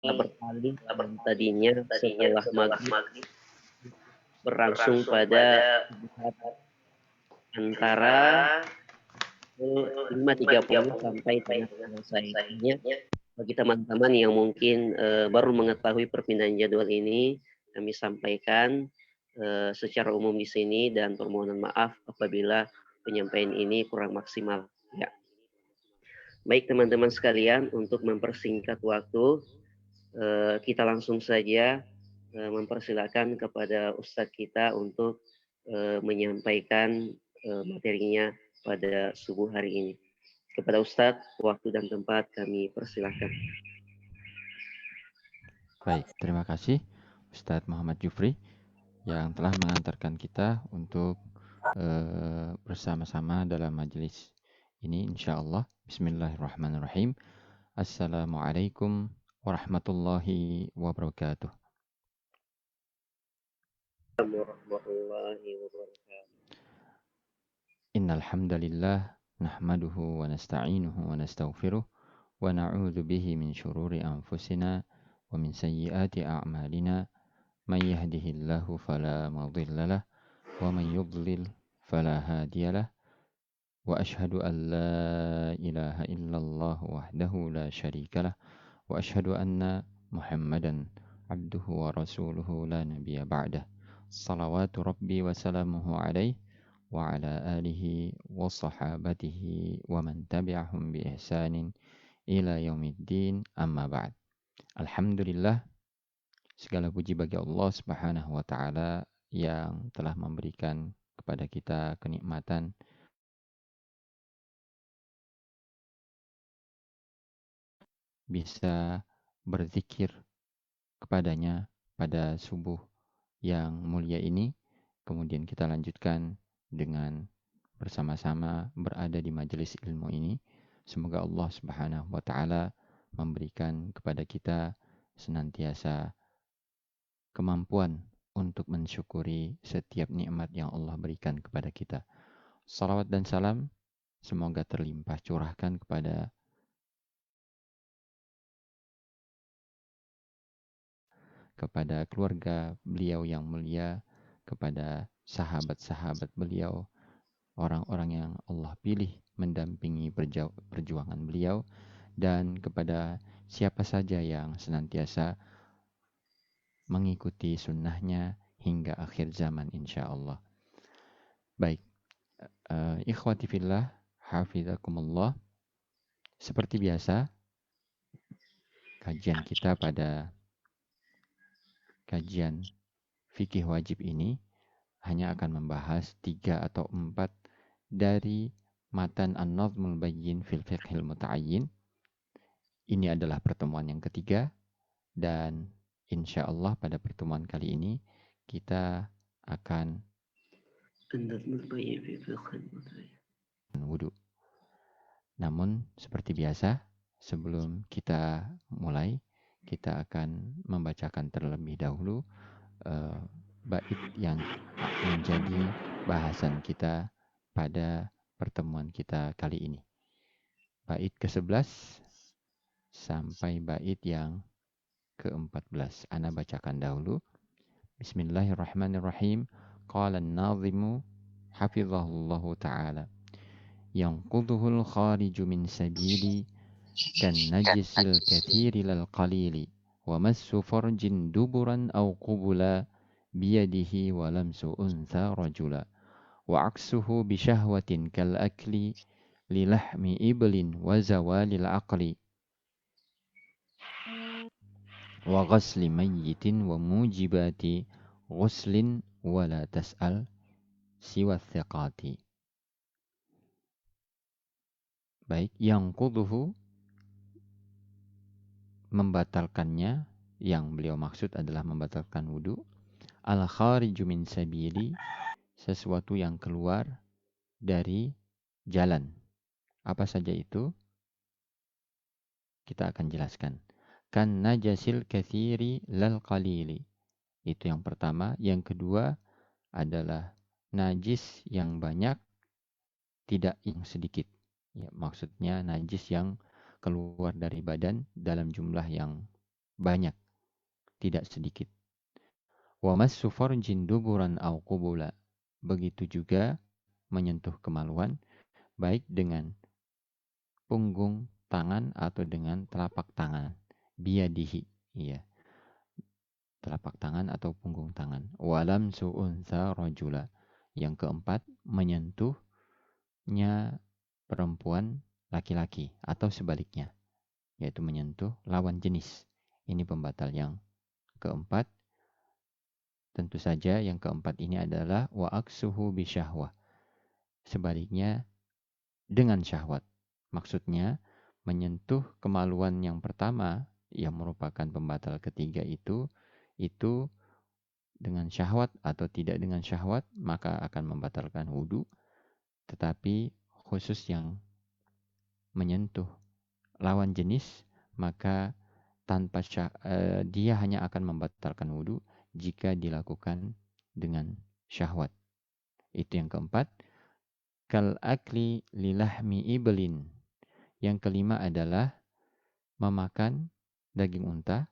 berpaling yang tadinya setelah maghrib berlangsung pada antara 5.30 sampai dengan selesai. Bagi teman-teman yang mungkin baru mengetahui perpindahan jadwal ini, kami sampaikan secara umum di sini dan permohonan maaf apabila penyampaian ini kurang maksimal. Ya. Baik teman-teman sekalian, untuk mempersingkat waktu, kita langsung saja mempersilakan kepada Ustadz kita untuk menyampaikan materinya pada subuh hari ini. Kepada Ustadz, waktu dan tempat kami persilahkan. Baik, terima kasih Ustadz Muhammad Jufri yang telah mengantarkan kita untuk bersama-sama dalam majelis ini insyaallah. Bismillahirrahmanirrahim. Assalamualaikum warahmatullahi wabarakatuh. Warahmatullahi wabarakatuh. Innal hamdalillah nahmaduhu wa nasta'inuhu wa nastaghfiruh wa na'udzu bihi min syururi anfusina wa min sayyiati a'malina. Man yahdihillahu fala mudilla lah wa man yudlil fala hadiya lah. Wa ashhadu an la ilaha illallah wahdahu la syarika lah wa ashhadu anna Muhammadan abduhu wa rasuluhu la nabiyya ba'dah. Salawatu rabbi wa salamuhu alaihi wa ala alihi wa sahabatihi wa man tabi'ahum bi ihsanin ila yaumiddin, amma ba'd. Alhamdulillah, segala puji bagi Allah Subhanahu wa taala yang telah memberikan kepada kita kenikmatan bisa berzikir kepadanya pada subuh yang mulia ini. Kemudian kita lanjutkan dengan bersama-sama berada di majelis ilmu ini. Semoga Allah Subhanahu wa taala memberikan kepada kita senantiasa kemampuan untuk mensyukuri setiap nikmat yang Allah berikan kepada kita. Salawat dan salam semoga terlimpah curahkan kepada keluarga beliau yang mulia, kepada sahabat-sahabat beliau, orang-orang yang Allah pilih mendampingi perjuangan beliau, dan kepada siapa saja yang senantiasa mengikuti sunnahnya hingga akhir zaman insya Allah. Baik, ikhwati fillah, hafizakumullah. Seperti biasa, kajian kita pada kajian fikih wajib ini hanya akan membahas 3 atau 4 dari matan An-Nazmul Bayyin fil Fiqhil Muta'ayyin. Ini adalah pertemuan yang ketiga dan insya Allah pada pertemuan kali ini kita akan wudhu. Namun seperti biasa, sebelum kita mulai, kita akan membacakan terlebih dahulu bait yang menjadi bahasan kita pada pertemuan kita kali ini. Bait ke-11 sampai bait yang ke-14. Ana bacakan dahulu. Bismillahirrahmanirrahim. Qala an-nazimu hafizahullahu ta'ala. Yanquduhul khariju min sabili kan najisil kathiri lal qalili wa massu farjin duburan aw qubula biyadihi wa lamsu untha rajula wa aksuhu bishahwatin kal akli lilahmi iblin wa zawalil aqli wa ghasli mayyitin wa mujibati ghuslin wa la tas'al siwa thiqati. Baik, yang kuduhu membatalkannya, yang beliau maksud adalah membatalkan wudu. Al-khariju min sabili, sesuatu yang keluar dari jalan. Apa saja itu? Kita akan jelaskan. Kan najasil kathiri lal qalili. Itu yang pertama. Yang kedua adalah najis yang banyak, tidak yang sedikit. Ya, maksudnya najis yang keluar dari badan dalam jumlah yang banyak, tidak sedikit. Wa massu farjin duburan aw qubula. Begitu juga menyentuh kemaluan baik dengan punggung tangan atau dengan telapak tangan. Biyadihi, iya. Telapak tangan atau punggung tangan. Walam su'untha rajula. Yang keempat, menyentuhnya perempuan laki-laki atau sebaliknya, yaitu menyentuh lawan jenis. Ini pembatal yang keempat. Tentu saja yang keempat ini adalah wa aksuhu bisyahwah. Sebaliknya dengan syahwat. Maksudnya menyentuh kemaluan yang pertama yang merupakan pembatal ketiga itu dengan syahwat atau tidak dengan syahwat maka akan membatalkan wudhu. Tetapi khusus yang menyentuh lawan jenis maka tanpa dia hanya akan membatalkan wudhu jika dilakukan dengan syahwat. Itu yang keempat. Kal akli lilahmi iblin. Yang kelima adalah memakan daging unta.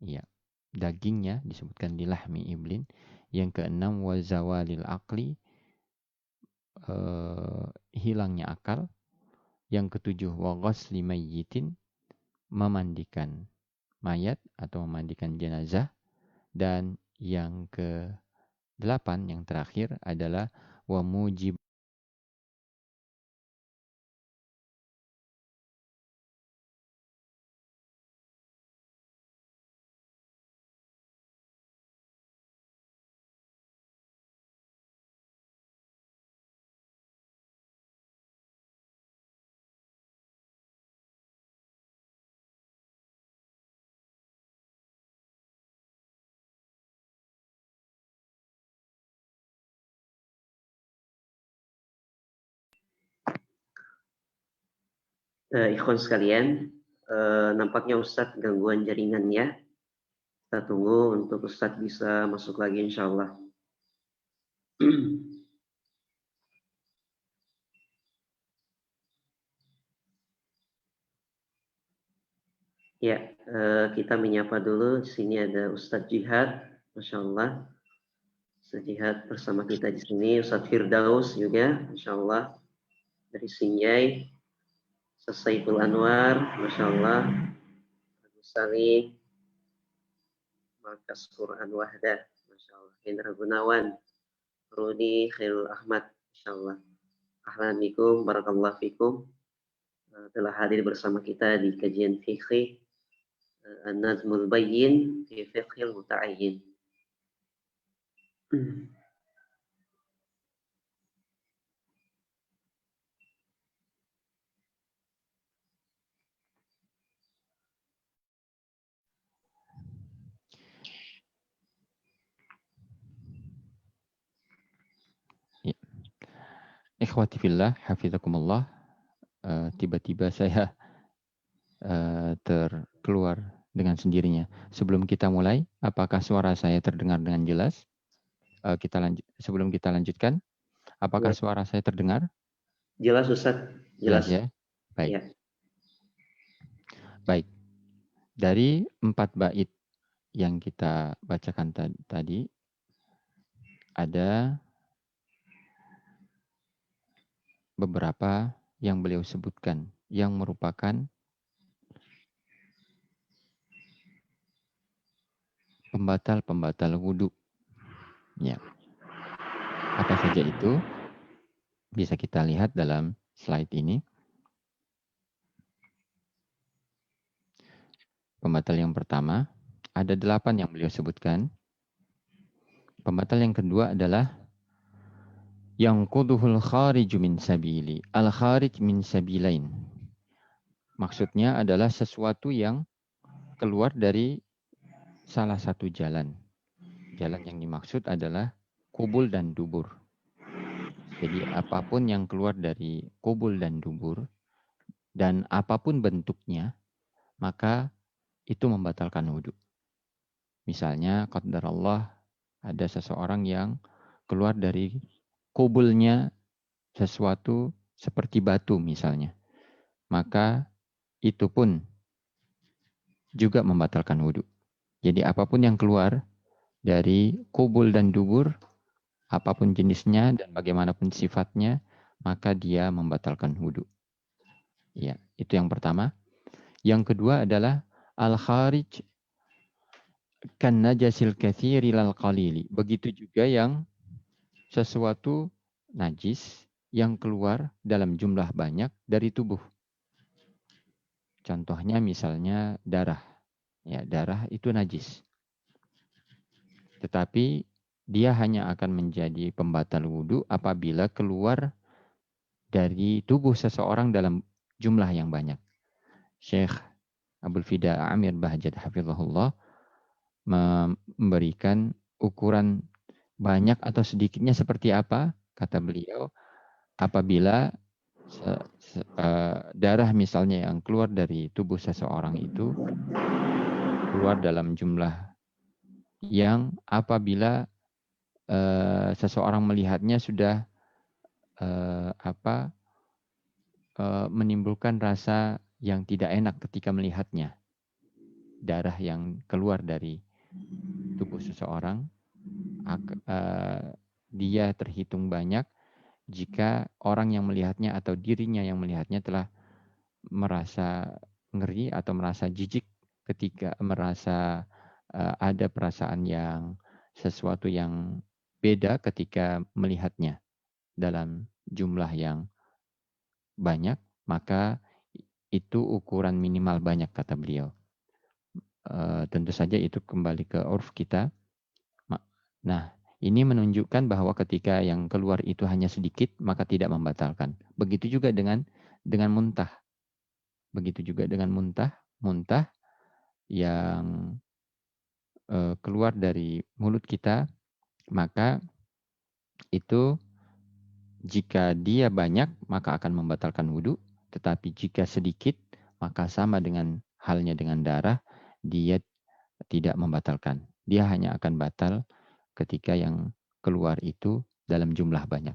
Ya, dagingnya disebutkan lilahmi iblin. Yang keenam wazawalil akli, hilangnya akal. Yang ketujuh wa ghasli mayyitin, memandikan mayat atau memandikan jenazah. Dan yang ke-8 yang terakhir adalah wa mujib. Ikhwan sekalian, nampaknya Ustadz gangguan jaringannya. Kita tunggu untuk Ustadz bisa masuk lagi insya Allah. Ya, kita menyapa dulu. Di sini ada Ustadz Jihad, Masya Allah. Ustadz Jihad bersama kita di sini. Ustadz Firdaus juga, Masya Allah. Dari Sinjai. Ustadz Saiful Anwar, Masya Allah. Agus Salim. Markas Quran Wahdah, Masya Allah. Hendra Gunawan. Rudi Khairul Ahmad, Masya Allah. Ahlan bikum, barakallahu fikum. Telah hadir bersama kita di kajian fikih An-Nazmul Bayyin fi Fiqhil Muta'ayyin. Ikhwati fillah, hafizakumullah. Tiba-tiba saya terkeluar dengan sendirinya. Sebelum kita mulai, apakah suara saya terdengar dengan jelas? Sebelum kita lanjutkan, apakah suara saya terdengar? Jelas Ustaz, jelas ya. Baik. Ya. Baik. Dari 4 bait yang kita bacakan tadi, ada beberapa yang beliau sebutkan yang merupakan pembatal wudhu. Ya. Apa saja itu? Bisa kita lihat dalam slide ini. Pembatal yang pertama, ada 8 yang beliau sebutkan. Pembatal yang kedua adalah yang quduhul khariju min sabili. Al-kharij min sabilain. Maksudnya adalah sesuatu yang keluar dari salah satu jalan. Jalan yang dimaksud adalah kubul dan dubur. Jadi apapun yang keluar dari kubul dan dubur, dan apapun bentuknya, maka itu membatalkan wudhu. Misalnya, qadarullah, ada seseorang yang keluar dari kubulnya sesuatu seperti batu misalnya. Maka itu pun juga membatalkan wudhu. Jadi apapun yang keluar dari kubul dan dubur, apapun jenisnya dan bagaimanapun sifatnya, maka dia membatalkan wudhu. Ya, itu yang pertama. Yang kedua adalah al-kharij kan najasil katsiri lal qalili. Begitu juga yang sesuatu najis yang keluar dalam jumlah banyak dari tubuh. Contohnya misalnya darah. Ya, darah itu najis. Tetapi dia hanya akan menjadi pembatal wudhu apabila keluar dari tubuh seseorang dalam jumlah yang banyak. Syekh Abdul Fida Amir Bahjat Hafizahullah memberikan ukuran banyak atau sedikitnya seperti apa. Kata beliau, apabila darah misalnya yang keluar dari tubuh seseorang itu keluar dalam jumlah yang apabila seseorang melihatnya sudah menimbulkan rasa yang tidak enak ketika melihatnya. Darah yang keluar dari tubuh seseorang, dia terhitung banyak jika orang yang melihatnya atau dirinya yang melihatnya telah merasa ngeri atau merasa jijik ketika merasa ada perasaan yang sesuatu yang beda ketika melihatnya dalam jumlah yang banyak, maka itu ukuran minimal banyak kata beliau. Tentu saja itu kembali ke urf kita. Nah, ini menunjukkan bahwa ketika yang keluar itu hanya sedikit, maka tidak membatalkan. Begitu juga dengan muntah. Begitu juga dengan muntah yang keluar dari mulut kita, maka itu jika dia banyak, maka akan membatalkan wudhu. Tetapi jika sedikit, maka sama dengan halnya dengan darah, dia tidak membatalkan. Dia hanya akan batal ketika yang keluar itu dalam jumlah banyak.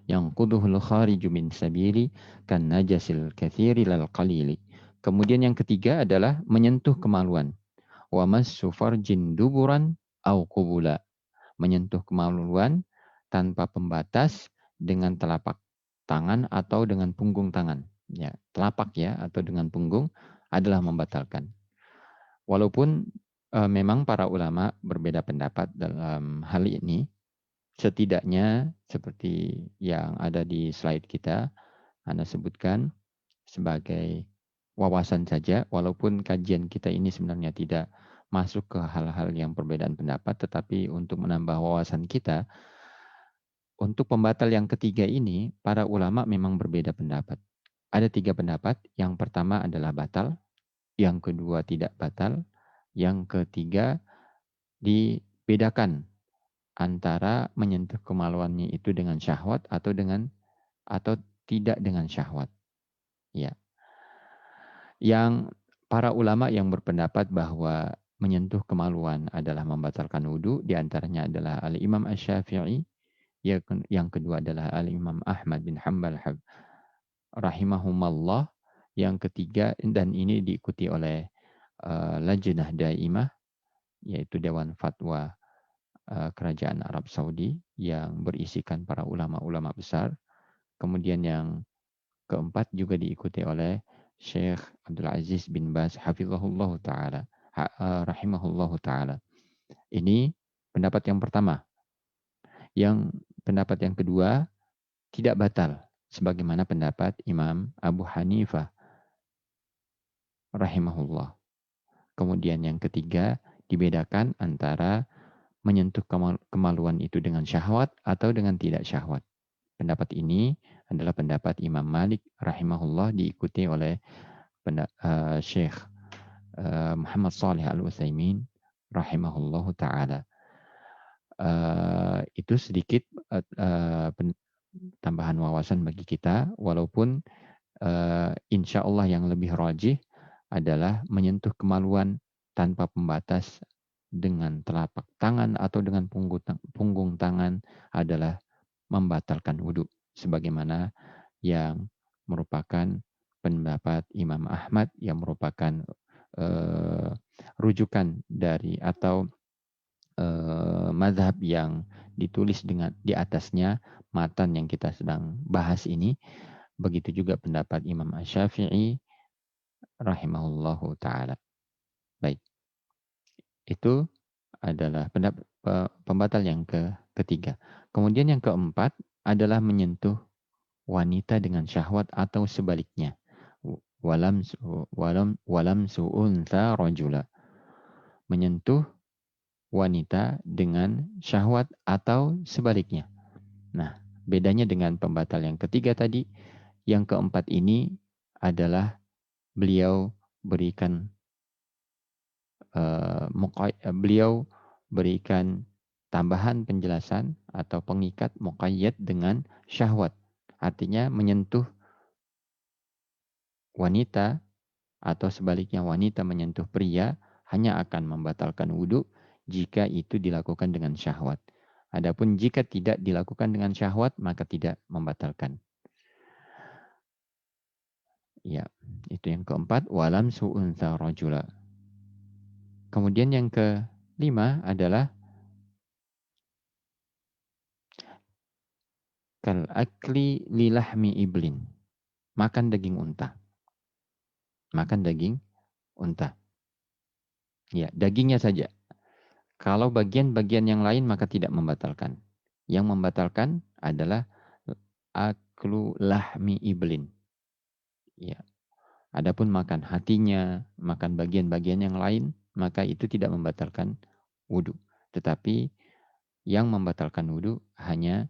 Yang quduhul khariju min sabili kan najasil kathiri lal qalili. Kemudian yang ketiga adalah menyentuh kemaluan. Wa massu farjin duburan au qubula. Menyentuh kemaluan tanpa pembatas dengan telapak tangan atau dengan punggung tangan. Ya, telapak ya atau dengan punggung adalah membatalkan. Walaupun memang para ulama berbeda pendapat dalam hal ini, setidaknya seperti yang ada di slide kita, Anda sebutkan sebagai wawasan saja, walaupun kajian kita ini sebenarnya tidak masuk ke hal-hal yang perbedaan pendapat, tetapi untuk menambah wawasan kita, untuk pembatal yang ketiga ini, para ulama memang berbeda pendapat. Ada 3 pendapat, yang pertama adalah batal, yang kedua tidak batal, yang ketiga dibedakan antara menyentuh kemaluannya itu dengan syahwat atau tidak dengan syahwat. Ya. Yang para ulama yang berpendapat bahwa menyentuh kemaluan adalah membatalkan wudhu, diantaranya adalah Al-Imam Asy-Syafi'i, yang kedua adalah Al-Imam Ahmad bin Hanbal rahimahumallah, yang ketiga dan ini diikuti oleh Lajnah Daimah, yaitu Dewan Fatwa Kerajaan Arab Saudi yang berisikan para ulama-ulama besar. Kemudian yang keempat juga diikuti oleh Syekh Abdul Aziz bin Baz hafizahullah ta'ala, rahimahullah ta'ala. Ini pendapat yang pertama. Yang pendapat yang kedua tidak batal, sebagaimana pendapat Imam Abu Hanifah rahimahullah. Kemudian yang ketiga dibedakan antara menyentuh kemaluan itu dengan syahwat atau dengan tidak syahwat. Pendapat ini adalah pendapat Imam Malik rahimahullah, diikuti oleh Syekh Muhammad Shalih Al-Utsaimin rahimahullah ta'ala. Itu sedikit tambahan wawasan bagi kita, walaupun insya Allah yang lebih rajih adalah menyentuh kemaluan tanpa pembatas dengan telapak tangan atau dengan punggung tangan adalah membatalkan wudhu, sebagaimana yang merupakan pendapat Imam Ahmad, yang merupakan rujukan dari atau mazhab yang ditulis dengan di atasnya matan yang kita sedang bahas ini. Begitu juga pendapat Imam Asy-Syafi'i rahimahullahu taala. Baik, itu adalah pembatal yang ketiga. Kemudian yang keempat adalah menyentuh wanita dengan syahwat atau sebaliknya. Walam su'untha rajula. Menyentuh wanita dengan syahwat atau sebaliknya. Nah, bedanya dengan pembatal yang ketiga tadi, yang keempat ini adalah beliau berikan beliau berikan tambahan penjelasan atau pengikat muqayyad dengan syahwat. Artinya menyentuh wanita atau sebaliknya wanita menyentuh pria hanya akan membatalkan wudhu jika itu dilakukan dengan syahwat. Adapun jika tidak dilakukan dengan syahwat maka tidak membatalkan. Ya, itu yang keempat, walam su'untha rajula. Kemudian yang kelima adalah kal akli lilahmi iblin. Makan daging unta. Makan daging unta. Ya, dagingnya saja. Kalau bagian-bagian yang lain maka tidak membatalkan. Yang membatalkan adalah aklu lahmi iblin. Ya. Adapun makan hatinya, makan bagian-bagian yang lain, maka itu tidak membatalkan wudhu. Tetapi yang membatalkan wudhu hanya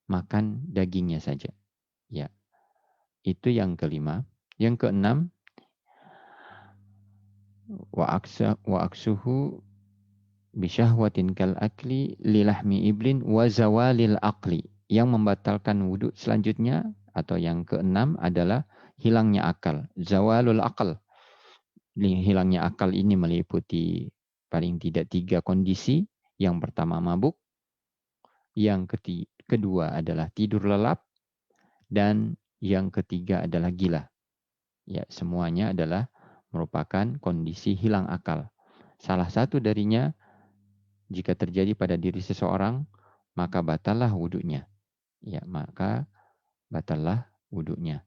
makan dagingnya saja. Ya, itu yang kelima. Yang keenam, wa aksuhu bisyahwatin kal akli lilahmi iblin wa zawalil aqli. Yang membatalkan wudhu selanjutnya atau yang keenam adalah hilangnya akal. Zawalul aqal. Hilangnya akal ini meliputi paling tidak 3 kondisi. Yang pertama mabuk, yang kedua adalah tidur lelap, dan yang ketiga adalah gila. Ya, semuanya adalah merupakan kondisi hilang akal. Salah satu darinya jika terjadi pada diri seseorang, maka batallah wudhunya. Ya, maka batallah wudhunya.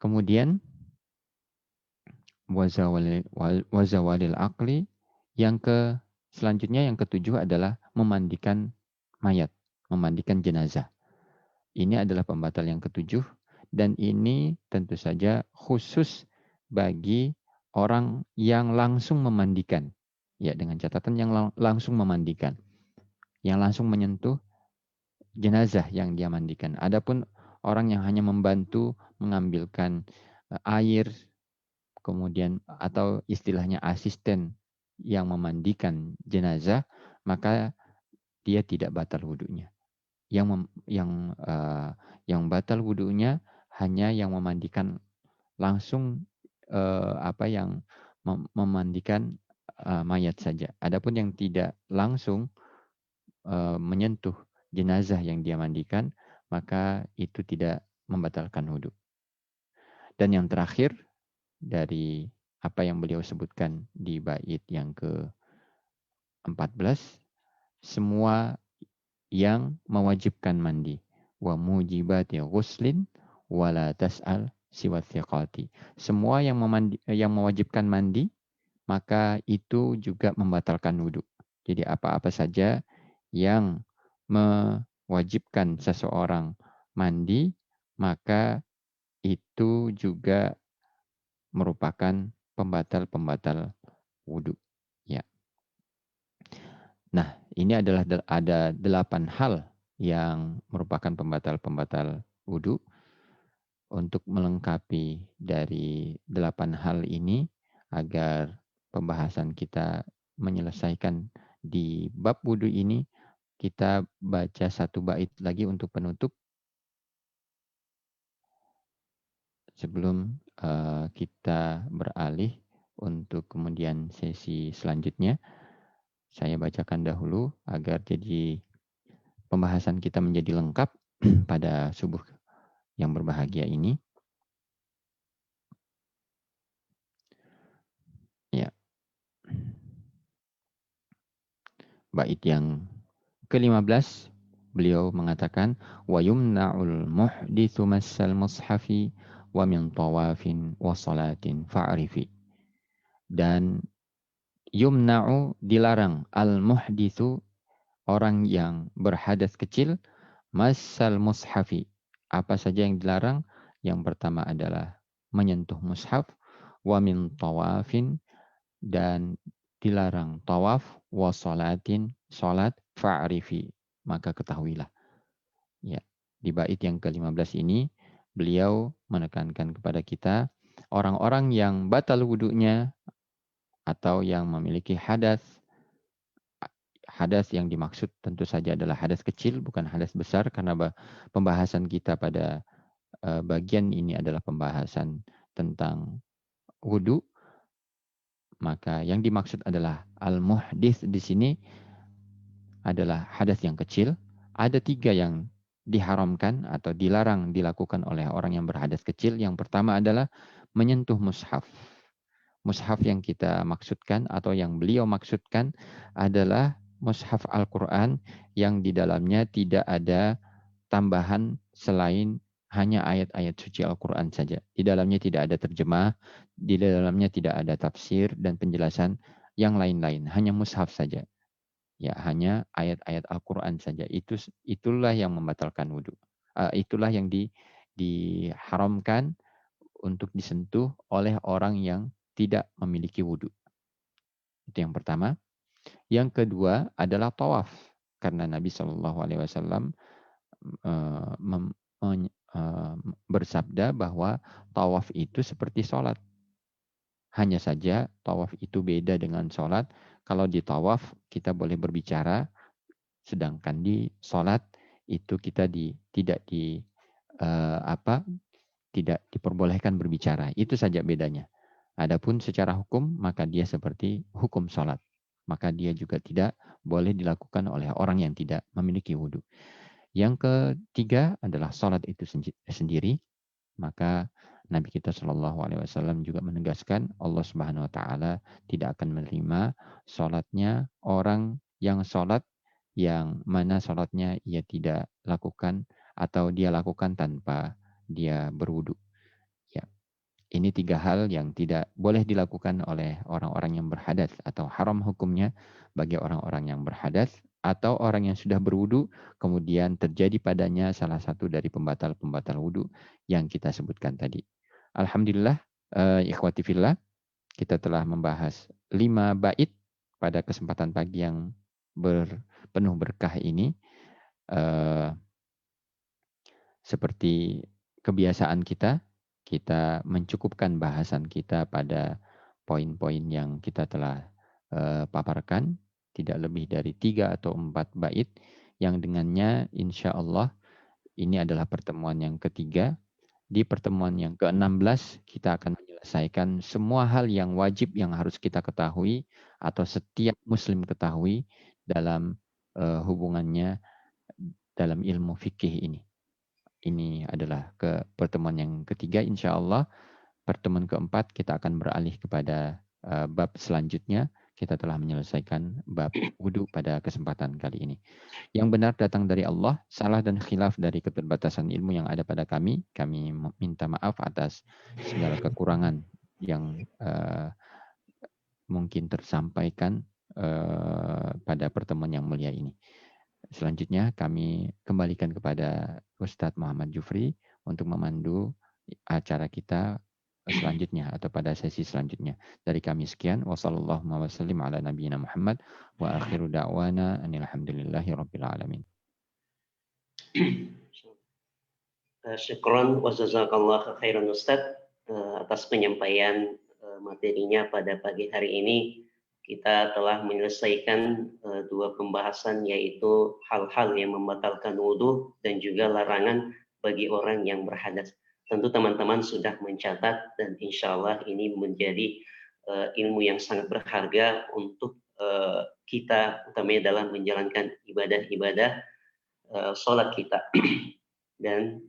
Kemudian wazawalil aqli, selanjutnya yang ketujuh adalah memandikan mayat, memandikan jenazah. Ini adalah pembatal yang ketujuh dan ini tentu saja khusus bagi orang yang langsung memandikan. Ya, dengan catatan yang langsung memandikan. Yang langsung menyentuh jenazah yang dia mandikan. Adapun orang yang hanya membantu mengambilkan air, kemudian atau istilahnya asisten yang memandikan jenazah, maka dia tidak batal wudhunya. Yang batal wudhunya hanya yang memandikan langsung yang memandikan mayat saja. Adapun yang tidak langsung menyentuh jenazah yang dia mandikan, maka itu tidak membatalkan wudhu. Dan yang terakhir dari apa yang beliau sebutkan di bait yang ke-14, semua yang mewajibkan mandi. Wa mujibati ghuslin wala tas'al siwa thiqati. Semua yang mewajibkan mandi, maka itu juga membatalkan wudhu. Jadi apa-apa saja yang mewajibkan seseorang mandi, maka itu juga merupakan pembatal-pembatal wudhu. Ya. Nah, ini adalah ada 8 hal yang merupakan pembatal-pembatal wudhu. Untuk melengkapi dari 8 hal ini agar pembahasan kita menyelesaikan di bab wudhu ini, kita baca satu bait lagi untuk penutup sebelum kita beralih untuk kemudian sesi selanjutnya. Saya bacakan dahulu agar jadi pembahasan kita menjadi lengkap pada subuh yang berbahagia ini. bait yang ke-15 beliau mengatakan wa yumna'ul muhditsu massal mushafi wa min tawafin wa salatin fa'rifi. Dan yumna'u dilarang al muhditsu orang yang berhadas kecil massal mushafi. Apa saja yang dilarang? Yang pertama adalah menyentuh mushaf, wa min tawafin, dan dilarang tawaf, wa salatin, salat, fa'rifi, maka ketahuilah. Ya, di bait yang ke-15 ini beliau menekankan kepada kita orang-orang yang batal wudunya atau yang memiliki hadas. Hadas yang dimaksud tentu saja adalah hadas kecil, bukan hadas besar, karena pembahasan kita pada bagian ini adalah pembahasan tentang wudu. Maka yang dimaksud adalah al-muhdits di sini adalah hadas yang kecil. Ada 3 yang diharamkan atau dilarang dilakukan oleh orang yang berhadas kecil. Yang pertama adalah menyentuh mushaf. Mushaf yang kita maksudkan atau yang beliau maksudkan adalah mushaf Al-Quran yang di dalamnya tidak ada tambahan selain hanya ayat-ayat suci Al-Quran saja. Di dalamnya tidak ada terjemah, di dalamnya tidak ada tafsir dan penjelasan yang lain-lain. Hanya mushaf saja. Ya, hanya ayat-ayat Al-Quran saja. Itulah yang membatalkan wudhu. Itulah yang diharamkan untuk disentuh oleh orang yang tidak memiliki wudhu. Itu yang pertama. Yang kedua adalah tawaf. Karena Nabi SAW bersabda bahwa tawaf itu seperti sholat. Hanya saja tawaf itu beda dengan sholat. Kalau di tawaf kita boleh berbicara, sedangkan di sholat itu kita tidak diperbolehkan berbicara. Itu saja bedanya. Adapun secara hukum, maka dia seperti hukum sholat. Maka dia juga tidak boleh dilakukan oleh orang yang tidak memiliki wudhu. Yang ketiga adalah sholat itu sendiri. Maka Nabi kita SAW juga menegaskan Allah Subhanahu Wa Taala tidak akan menerima sholatnya orang yang sholat yang mana sholatnya ia tidak lakukan atau dia lakukan tanpa dia berwudhu. Ya, ini 3 hal yang tidak boleh dilakukan oleh orang-orang yang berhadas atau haram hukumnya bagi orang-orang yang berhadas atau orang yang sudah berwudu kemudian terjadi padanya salah satu dari pembatal-pembatal wudu yang kita sebutkan tadi. Alhamdulillah, ikhwati fillah, kita telah membahas 5 bait pada kesempatan pagi yang penuh berkah ini. Seperti kebiasaan kita mencukupkan bahasan kita pada poin-poin yang kita telah paparkan, tidak lebih dari 3 atau 4 bait, yang dengannya insya Allah ini adalah pertemuan yang ketiga. Di pertemuan yang ke-16 kita akan menyelesaikan semua hal yang wajib yang harus kita ketahui atau setiap muslim ketahui dalam hubungannya dalam ilmu fikih ini. Ini adalah pertemuan yang ketiga, insya Allah. Pertemuan keempat kita akan beralih kepada bab selanjutnya. Kita telah menyelesaikan bab wudu pada kesempatan kali ini. Yang benar datang dari Allah, salah dan khilaf dari keterbatasan ilmu yang ada pada kami. Kami minta maaf atas segala kekurangan yang mungkin tersampaikan pada pertemuan yang mulia ini. Selanjutnya kami kembalikan kepada Ustadz Muhammad Jufri untuk memandu acara kita selanjutnya atau pada sesi selanjutnya. Dari kami sekian, wassalamualaikum warahmatullahi wabarakatuh, ala nabiyina Muhammad wa akhiru da'wana alhamdulillahi rabbil alamin. Syukron wa jazakallahu khairan Ustaz atas penyampaian materinya pada pagi hari ini. Kita telah menyelesaikan 2 pembahasan, yaitu hal-hal yang membatalkan wudhu dan juga larangan bagi orang yang berhadas. Tentu teman-teman sudah mencatat dan insya Allah ini menjadi ilmu yang sangat berharga untuk kita, utamanya dalam menjalankan ibadah-ibadah sholat kita. Dan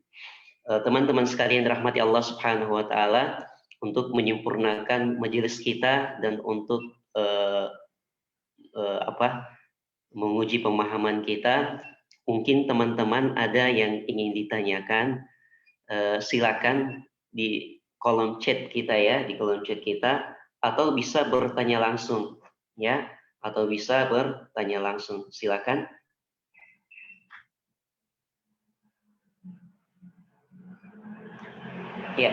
teman-teman sekalian dirahmati Allah Subhanahu Wa Taala, untuk menyempurnakan majelis kita dan untuk menguji pemahaman kita. Mungkin teman-teman ada yang ingin ditanyakan, silakan di kolom chat kita ya, di kolom chat kita, atau bisa bertanya langsung ya, atau bisa bertanya langsung. Silakan. Ya.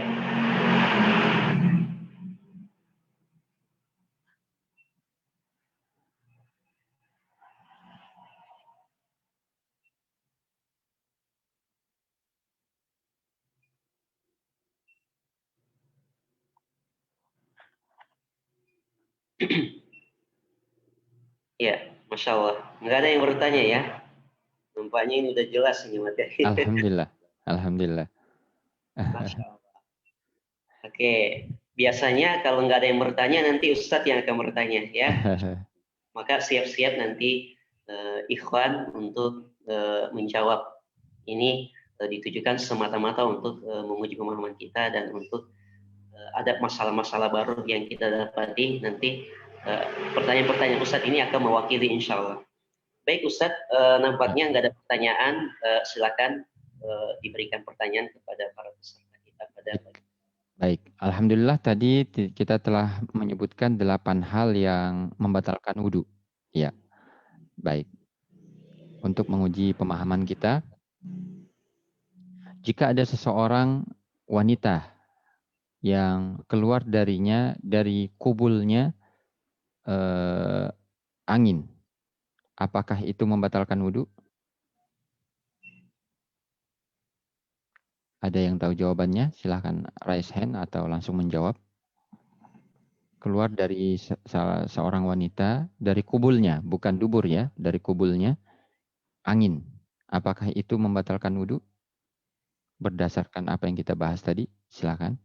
Ya, Masya Allah. Nggak ada yang bertanya ya. Nampaknya ini udah jelas ini materi. Alhamdulillah. Alhamdulillah. Masya Allah. Oke, biasanya kalau nggak ada yang bertanya, nanti Ustadz yang akan bertanya ya. Maka siap-siap nanti ikhwan untuk menjawab. Ini ditujukan semata-mata untuk menguji pemahaman kita dan untuk ada masalah-masalah baru yang kita dapati nanti pertanyaan-pertanyaan Ustadz ini akan mewakili insya Allah. Baik Ustadz, nampaknya nggak ada pertanyaan, silakan diberikan pertanyaan kepada para peserta kita pada Baik, alhamdulillah tadi kita telah menyebutkan 8 hal yang membatalkan wudhu. Ya, baik. Untuk menguji pemahaman kita, jika ada seseorang wanita yang keluar dari kubulnya angin, apakah itu membatalkan wudhu? Ada yang tahu jawabannya? Silahkan raise hand atau langsung menjawab. Keluar dari seorang wanita dari kubulnya, bukan dubur ya, dari kubulnya angin. Apakah itu membatalkan wudhu? Berdasarkan apa yang kita bahas tadi, silakan.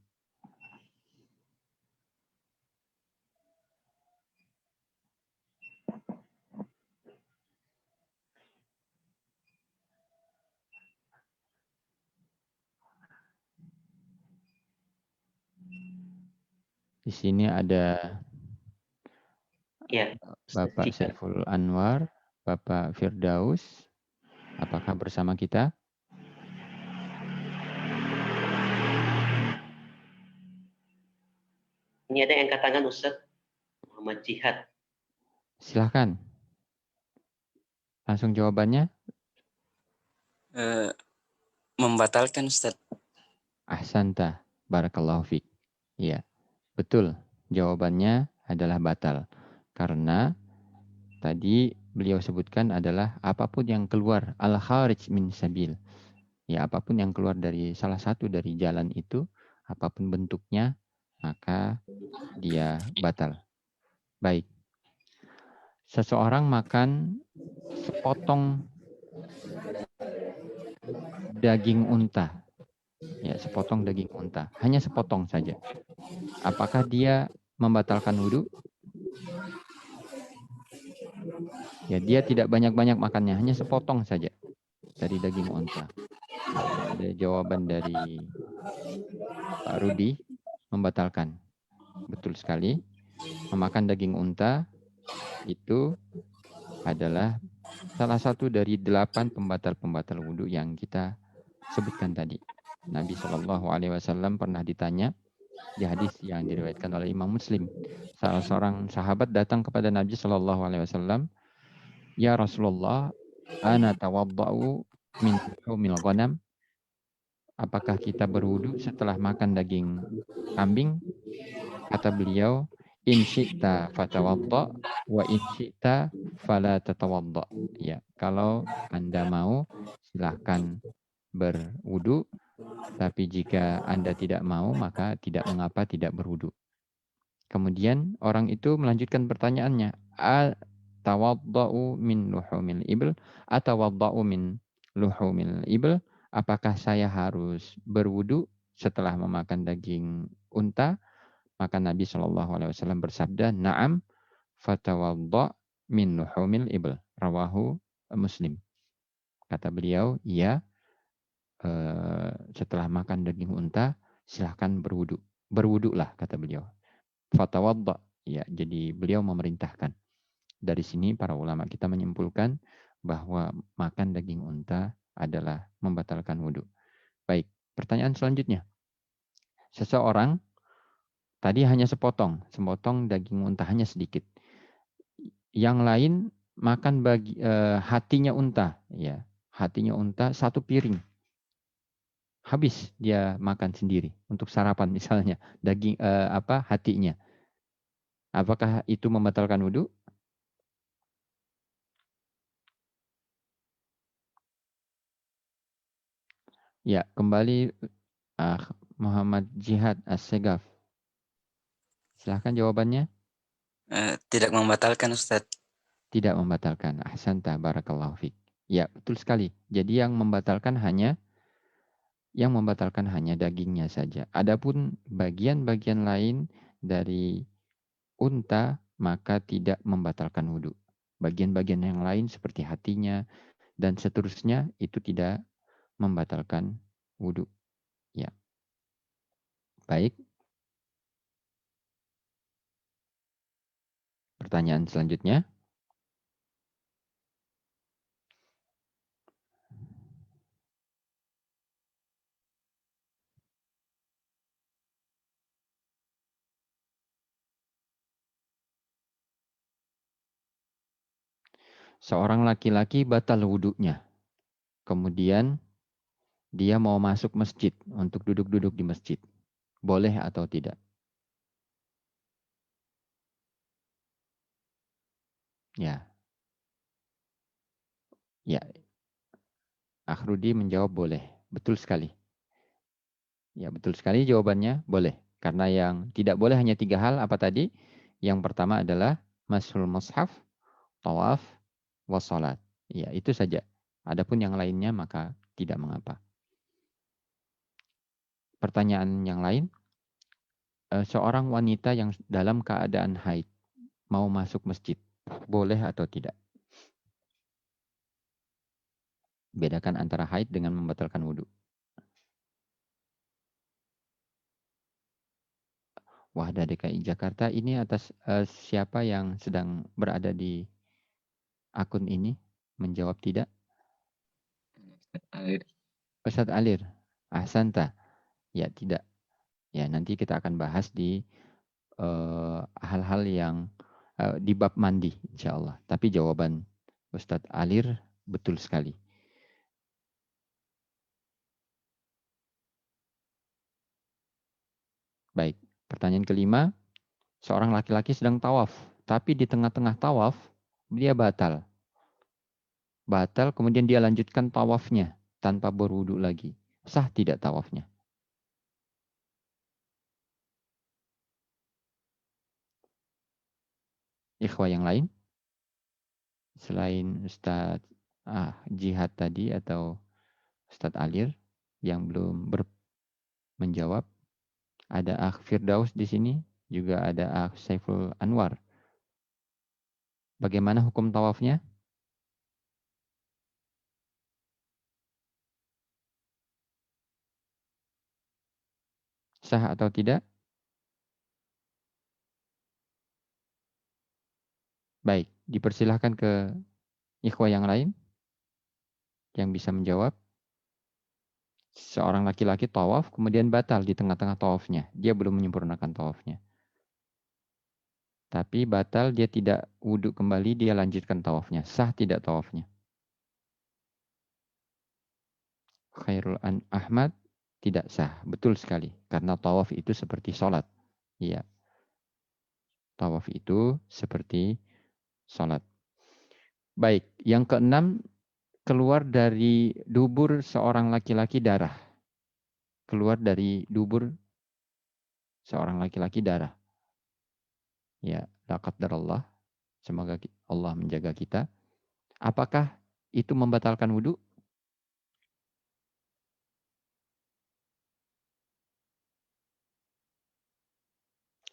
Di sini ada ya, Bapak Saiful Anwar, Bapak Firdaus. Apakah bersama kita? Ini ada yang angkat tangan Ustadz Muhammad Jihad. Silahkan. Langsung jawabannya. Membatalkan Ustaz. Ahsanta, barakallahu fiik. Iya, betul. Jawabannya adalah batal. Karena tadi beliau sebutkan adalah apapun yang keluar al-kharij min sabil. Ya, apapun yang keluar dari salah satu dari jalan itu, apapun bentuknya, maka dia batal. Baik. Seseorang makan sepotong daging unta. Ya, sepotong daging unta. Hanya sepotong saja. Apakah dia membatalkan wudhu? Ya, dia tidak banyak-banyak makannya, hanya sepotong saja dari daging unta. Ada jawaban dari Pak Rudi, membatalkan. Betul sekali. Memakan daging unta itu adalah salah satu dari 8 pembatal-pembatal wudhu yang kita sebutkan tadi. Nabi Shallallahu Alaihi Wasallam pernah ditanya di hadis yang diriwayatkan oleh Imam Muslim. Salah seorang sahabat datang kepada Nabi Shallallahu Alaihi Wasallam, ya Rasulullah, ana tawadda'u min humil ghanam. Apakah kita berwudu setelah makan daging kambing? Kata beliau, in syi'ta fatawadda wa in syi'ta fala tatawadda. Ya, kalau Anda mau silahkan berwudu, tapi jika Anda tidak mau maka tidak mengapa tidak berwudu. Kemudian orang itu melanjutkan pertanyaannya, tawadda'u min luhumil ibl atawadda'u min luhumil ibl? Apakah saya harus berwudu setelah memakan daging unta? Maka Nabi SAW bersabda, na'am fatawadda' min luhumil ibl. Rawahu Muslim. Kata beliau, iya, setelah makan daging unta silahkan berwudu. Berwudulah kata beliau. Fatawadda', ya, jadi beliau memerintahkan. Dari sini para ulama kita menyimpulkan bahwa makan daging unta adalah membatalkan wudhu. Baik, pertanyaan selanjutnya. Seseorang tadi hanya sepotong daging unta hanya sedikit. Yang lain makan hatinya unta, ya. Hatinya unta 1 piring. Habis dia makan sendiri untuk sarapan misalnya, hatinya. Apakah itu membatalkan wudhu? Ya, kembali Muhammad Jihad As-Segaf. Silahkan jawabannya. Tidak membatalkan, Ustaz. Tidak membatalkan. Ahsanta, barakallahu fiik. Ya, betul sekali. Jadi yang membatalkan hanya dagingnya saja. Adapun bagian-bagian lain dari unta maka tidak membatalkan wudhu. Bagian-bagian yang lain seperti hatinya dan seterusnya itu tidak membatalkan wudhu. Ya, baik. Pertanyaan selanjutnya. Seorang laki-laki batal wudhunya. Kemudian dia mau masuk masjid untuk duduk-duduk di masjid. Boleh atau tidak? Ya. Ya. Akhrudi menjawab boleh. Betul sekali. Ya, betul sekali jawabannya boleh. Karena yang tidak boleh hanya 3 hal apa tadi? Yang pertama adalah mashul mushaf, tawaf, wassalat. Ya, itu saja. Adapun yang lainnya maka tidak mengapa. Pertanyaan yang lain, seorang wanita yang dalam keadaan haid mau masuk masjid, boleh atau tidak? Bedakan antara haid dengan membatalkan wudhu. Wahda DKI Jakarta ini atas siapa yang sedang berada di akun ini menjawab tidak? Ustadz Alir. Ahsanta. Ya, tidak. Ya, nanti kita akan bahas di hal-hal yang di bab mandi insya Allah. Tapi jawaban Ustadz Alir betul sekali. Baik, pertanyaan kelima. Seorang laki-laki sedang tawaf, tapi di tengah-tengah tawaf dia batal. Batal, kemudian dia lanjutkan tawafnya tanpa berwudu lagi. Sah tidak tawafnya? Ikhwah yang lain? Selain Ustadz Jihad tadi atau Ustadz Alir yang belum menjawab. Ada Akh Firdaus di sini, juga ada Akh Saiful Anwar. Bagaimana hukum tawafnya? Sah atau tidak? Baik, dipersilahkan ke ikhwah yang lain yang bisa menjawab. Seorang laki-laki tawaf, kemudian batal di tengah-tengah tawafnya. Dia belum menyempurnakan tawafnya. Tapi batal, dia tidak wudhu kembali, dia lanjutkan tawafnya. Sah tidak tawafnya? Khairul Ahmad, tidak sah. Betul sekali. Karena tawaf itu seperti sholat. Iya. Tawaf itu seperti sholat. Baik, yang keenam, keluar dari dubur seorang laki-laki darah. Keluar dari dubur seorang laki-laki darah. Ya, la qadarullah. Semoga Allah menjaga kita. Apakah itu membatalkan wudhu?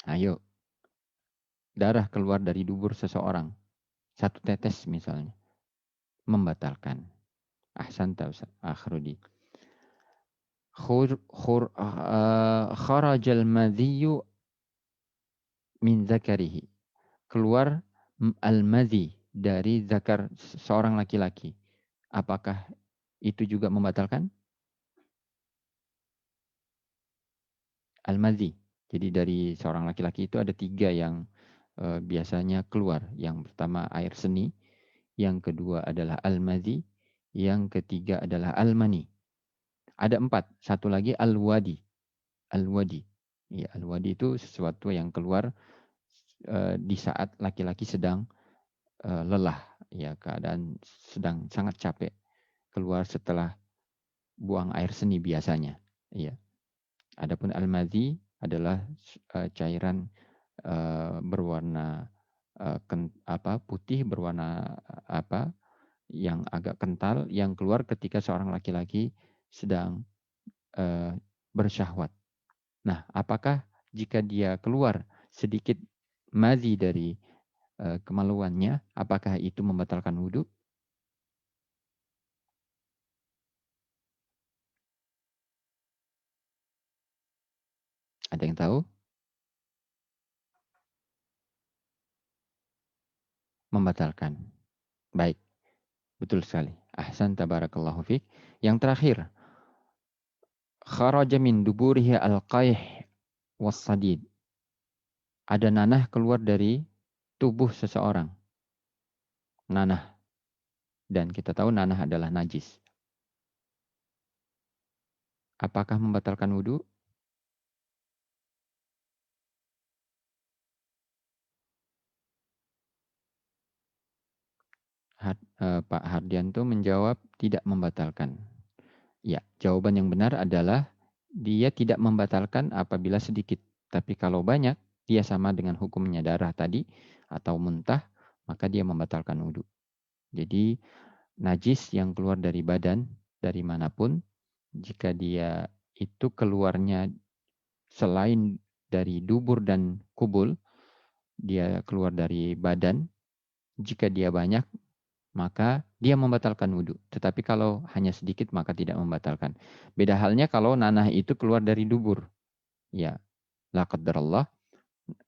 Ayo. Darah keluar dari dubur seseorang. 1 tetes misalnya. Membatalkan. Ahsanta Ustaz Akhrudi. Kharajal madhiyu min zakarihi. Keluar al-madhi dari zakar seorang laki-laki, apakah itu juga membatalkan? Al-madhi. Jadi dari seorang laki-laki itu ada 3 yang biasanya keluar. Yang pertama air seni, yang kedua adalah al-madhi, yang ketiga adalah al-mani. Ada 4, satu lagi al-wadi. Al-wadi. Ya, al-wadi itu sesuatu yang keluar di saat laki-laki sedang lelah, ya, keadaan sedang sangat capek, keluar setelah buang air seni biasanya. Ya. Adapun al-madhi adalah cairan berwarna putih, berwarna yang agak kental, yang keluar ketika seorang laki-laki sedang bersyahwat. Nah, apakah jika dia keluar sedikit madhi dari kemaluannya, apakah itu membatalkan wudhu? Ada yang tahu? Membatalkan. Baik, betul sekali. Ahsan, tabarakallahu fiik. Yang terakhir, kharaja min duburihi al-qayh was-sadid. Ada nanah keluar dari tubuh seseorang. Nanah. Dan kita tahu nanah adalah najis. Apakah membatalkan wudhu? Pak Hardianto menjawab tidak membatalkan. Ya, jawaban yang benar adalah dia tidak membatalkan apabila sedikit. Tapi kalau banyak, dia sama dengan hukumnya darah tadi atau muntah, maka dia membatalkan wudhu. Jadi najis yang keluar dari badan, dari manapun, jika dia itu keluarnya selain dari dubur dan kubul, dia keluar dari badan, jika dia banyak, maka dia membatalkan wudhu. Tetapi kalau hanya sedikit, maka tidak membatalkan. Beda halnya kalau nanah itu keluar dari dubur. Ya, la qadarallah.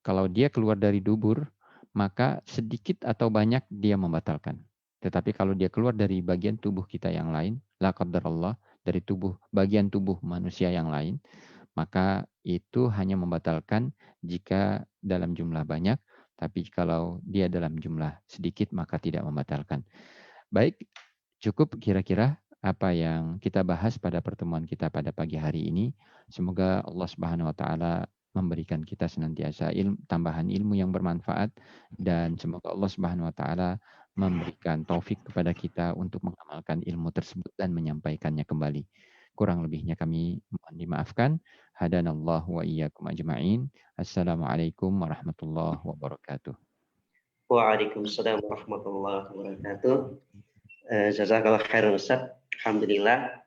Kalau dia keluar dari dubur, maka sedikit atau banyak dia membatalkan. Tetapi kalau dia keluar dari bagian tubuh kita yang lain, la qadarallah, dari bagian tubuh manusia yang lain, maka itu hanya membatalkan jika dalam jumlah banyak, tapi kalau dia dalam jumlah sedikit maka tidak membatalkan. Baik, cukup kira-kira apa yang kita bahas pada pertemuan kita pada pagi hari ini. Semoga Allah Subhanahu wa taala memberikan kita senantiasa tambahan ilmu yang bermanfaat, dan semoga Allah Subhanahu wa taala memberikan taufik kepada kita untuk mengamalkan ilmu tersebut dan menyampaikannya kembali. Kurang lebihnya kami mohon dimaafkan. Hadanallahu wa iyyakum ajma'in. Assalamualaikum warahmatullahi wabarakatuh. Waalaikumsalam warahmatullahi wabarakatuh. Jazakallah khairan Ustaz. Alhamdulillah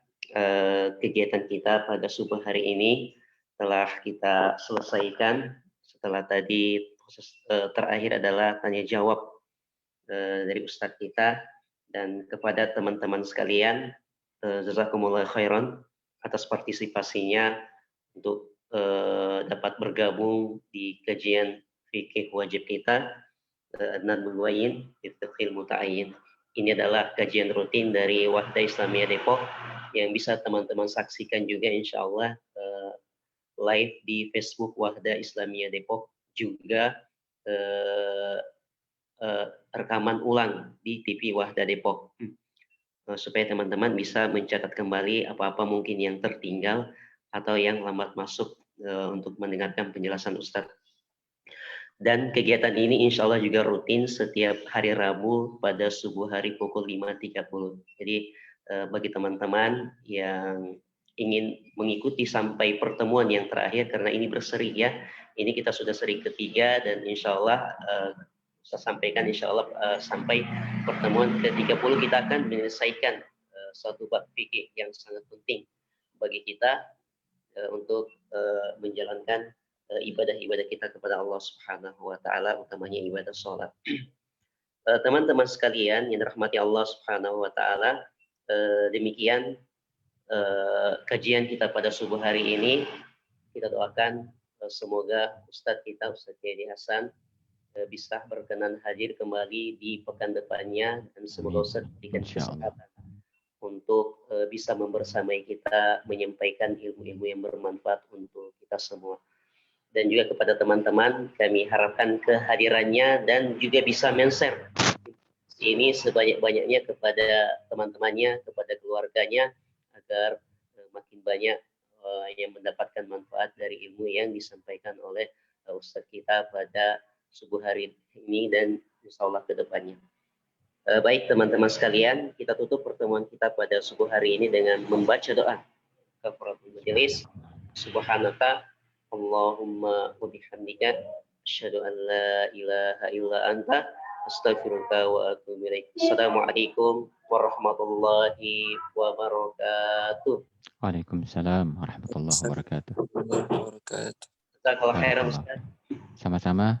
kegiatan kita pada subuh hari ini telah kita selesaikan. Setelah tadi proses terakhir adalah tanya jawab dari Ustadz kita, dan kepada teman-teman sekalian, jazakumullah khairan atas partisipasinya untuk dapat bergabung di kajian fikih wajib kita, Nadbul Muwayyin fi Fiqhil Muta'ayyin. Ini adalah kajian rutin dari Wahda Islamiyah Depok yang bisa teman-teman saksikan juga insya Allah live di Facebook Wahda Islamiyah Depok, juga rekaman ulang di TV Wahda Depok, supaya teman-teman bisa mencatat kembali apa-apa mungkin yang tertinggal atau yang lambat masuk untuk mendengarkan penjelasan Ustadz. Dan kegiatan ini insya Allah juga rutin setiap hari Rabu pada subuh hari pukul 5.30. Jadi bagi teman-teman yang ingin mengikuti sampai pertemuan yang terakhir, karena ini berseri ya, ini kita sudah seri ketiga, dan insya Allah saya sampaikan insya Allah sampai pertemuan ke-30 kita akan menyelesaikan suatu bab fikih yang sangat penting bagi kita untuk menjalankan ibadah-ibadah kita kepada Allah Subhanahu wa taala, utamanya ibadah sholat. Teman-teman sekalian yang dirahmati Allah Subhanahu wa taala, demikian kajian kita pada subuh hari ini. Kita doakan semoga Ustadz kita, Ustadz Yadi Hasan, bisa berkenan hadir kembali di pekan depannya, dan semoga Ustaz diberikan Insyaallah. kesempatan untuk bisa membersamai kita menyampaikan ilmu-ilmu yang bermanfaat untuk kita semua. Dan juga kepada teman-teman kami harapkan kehadirannya dan juga bisa men-share ini sebanyak-banyaknya kepada teman-temannya, kepada keluarganya, agar makin banyak yang mendapatkan manfaat dari ilmu yang disampaikan oleh Ustaz kita pada subuh hari ini dan insya Allah ke depannya. Baik teman-teman sekalian, kita tutup pertemuan kita pada subuh hari ini dengan membaca doa kafaratul majelis. Subhanaka Allahumma wa bihamdika asyhadu an la ilaha illa anta astaghfiruka wa atubu ilaik. Assalamualaikum warahmatullahi wabarakatuh. Waalaikumsalam warahmatullahi wabarakatuh. Wabarakatuh. Jazakallahu khairan Barakallah. Ustaz. Sama-sama.